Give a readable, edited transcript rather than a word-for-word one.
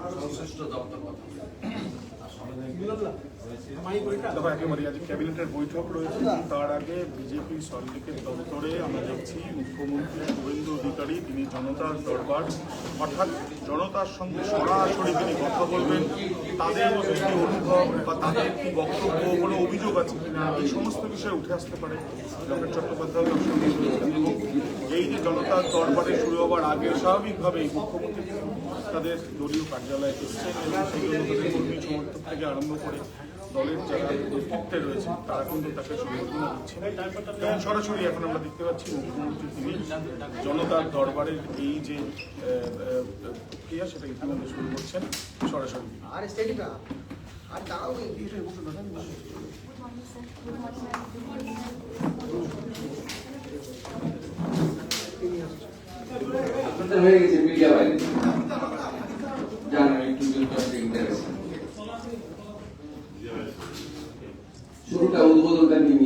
সংশ্লিষ্ট দপ্তর কথা। দেখো একেবারে আজ ক্যাবিনেটের বৈঠক রয়েছে, তার আগে বিজেপি সল্টলেকের দপ্তরে আমরা দেখছি মুখ্যমন্ত্রী শুভেন্দু অধিকারী তিনি জনতার দরবার অর্থাৎ জনতার সঙ্গে সরাসরি তিনি কথা বলবেন, তাদের কি অনুভব বা তাদের কি বক্তব্য, কোনো অভিযোগ আছে কিনা এই সমস্ত বিষয়ে উঠে আসতে পারে। ডক্টর চট্টোপাধ্যায় এবং এই যে জনতার দরবারে শুরু হওয়ার আগে স্বাভাবিকভাবেই মুখ্যমন্ত্রী তাদের দলীয় কার্যালয়ে এসেছেন এবং সেই জন্য তাদের কর্মী সমর্থক থেকে আরম্ভ করে দলের যারা নেতৃত্বে রয়েছে তারা কিন্তু তাকে শুভেচ্ছা দিচ্ছেন এবং সরাসরি এখন আমরা দেখতে পাচ্ছি মুখ্যমন্ত্রী তিনি জনতার দরবারের এই যে প্রক্রিয়া সেটা ইতিমধ্যে শুরু করছেন সরাসরি। হয়ে গেছে মিডিয়া বাইরে জানার একটু শুরুটা উদ্বোধনটা নিয়ে